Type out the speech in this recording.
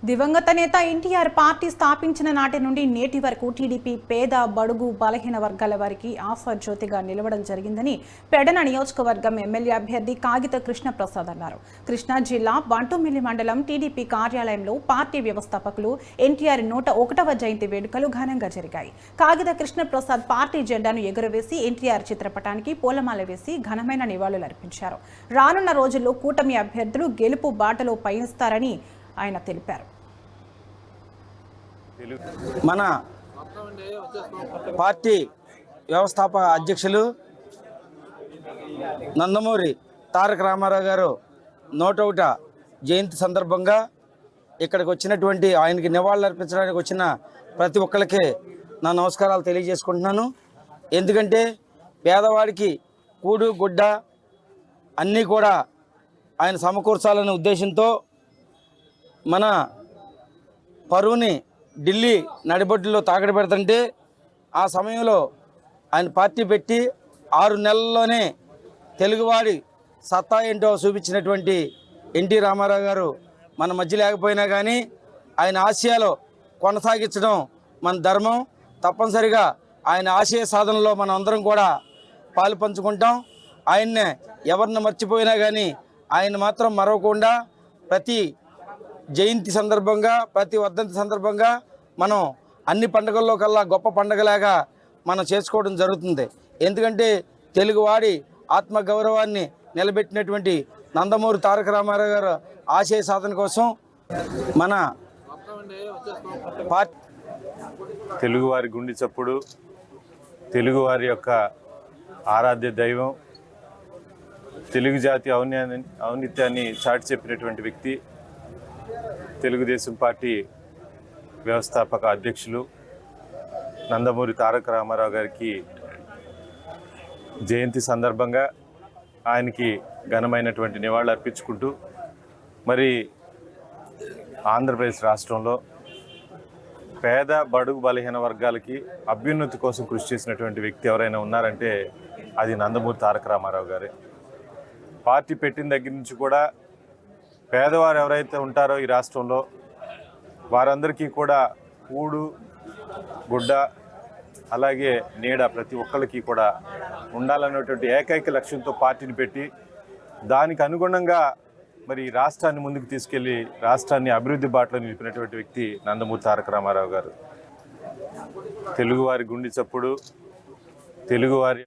దివంగత నేత ఎన్టీఆర్ పార్టీ స్థాపించిన నాటి నుండి నేటి వరకు టీడీపీ పేద బడుగు బలహీన వర్గాల వారికి ఆశాజ్యోతిగా నిలవడం జరిగిందని పెడన నియోజకవర్గం ఎమ్మెల్యే అభ్యర్థి కాగిత కృష్ణప్రసాద్ అన్నారు. కృష్ణా జిల్లా బంటుమిల్లి మండలం టీడీపీ కార్యాలయంలో పార్టీ వ్యవస్థాపకులు ఎన్టీఆర్ 101వ జయంతి వేడుకలు ఘనంగా జరిగాయి. కాగిత కృష్ణప్రసాద్ పార్టీ జెండాను ఎగురవేసి ఎన్టీఆర్ చిత్రపటానికి పూలమాల వేసి ఘనమైన నివాళులర్పించారు. రానున్న రోజుల్లో కూటమి అభ్యర్థులు గెలుపు బాటలో పయనిస్తారని ఆయన తెలిపారు. మన పార్టీ వ్యవస్థాపక అధ్యక్షులు నందమూరి తారక రామారావు గారు 101వ జయంతి సందర్భంగా ఇక్కడికి వచ్చినటువంటి ఆయనకి నివాళులు అర్పించడానికి వచ్చిన ప్రతి ఒక్కరికి నా నమస్కారాలు తెలియజేసుకుంటున్నాను. ఎందుకంటే పేదవాడికి కూడు గుడ్డ అన్నీ కూడా ఆయన సమకూర్చాలనే ఉద్దేశంతో మన పరువుని ఢిల్లీ నడిబొడ్డులో తాకడి పెడుతుంటే ఆ సమయంలో ఆయన పార్టీ పెట్టి 6 నెలల్లోనే తెలుగువాడి సత్తా ఏంటో చూపించినటువంటి ఎన్టీ రామారావు గారు మన మధ్య లేకపోయినా కానీ ఆయన ఆశయాలు కొనసాగించడం మన ధర్మం. తప్పనిసరిగా ఆయన ఆశయ సాధనలో మనం అందరం కూడా పాలు పంచుకుంటాం. ఆయన్నే ఎవరిని మర్చిపోయినా కానీ ఆయన మాత్రం మరవకుండా ప్రతి జయంతి సందర్భంగా ప్రతి వర్ధంతి సందర్భంగా మనం అన్ని పండుగల్లో కల్లా గొప్ప పండుగలాగా మనం చేసుకోవడం జరుగుతుంది. ఎందుకంటే తెలుగువాడి ఆత్మగౌరవాన్ని నిలబెట్టినటువంటి నందమూరి తారక రామారావు గారు ఆశయ సాధన కోసం మన తెలుగువారి గుండె చప్పుడు, తెలుగువారి యొక్క ఆరాధ్య దైవం, తెలుగు జాతి ఔన్నత్యాన్ని చాటి చెప్పినటువంటి వ్యక్తి, తెలుగుదేశం పార్టీ వ్యవస్థాపక అధ్యక్షులు నందమూరి తారక రామారావు గారికి జయంతి సందర్భంగా ఆయనకి ఘనమైనటువంటి నివాళులు అర్పించుకుంటూ మరి ఆంధ్రప్రదేశ్ రాష్ట్రంలో పేద బడుగు బలహీన వర్గాలకి అభ్యున్నతి కోసం కృషి చేసినటువంటి వ్యక్తి ఎవరైనా ఉన్నారంటే అది నందమూరి తారక రామారావు గారే. పార్టీ పెట్టిన దగ్గర నుంచి కూడా పేదవారు ఎవరైతే ఉంటారో ఈ రాష్ట్రంలో వారందరికీ కూడా కూడు గుడ్డ అలాగే నీడ ప్రతి ఒక్కరికి కూడా ఉండాలనేటువంటి ఏకైక లక్ష్యంతో పార్టీని పెట్టి దానికి అనుగుణంగా మరి రాష్ట్రాన్ని ముందుకు తీసుకెళ్లి రాష్ట్రాన్ని అభివృద్ధి బాటలో నిలిపినటువంటి వ్యక్తి నందమూరి తారక రామారావు గారు. తెలుగువారి గుండె చప్పుడు, తెలుగువారి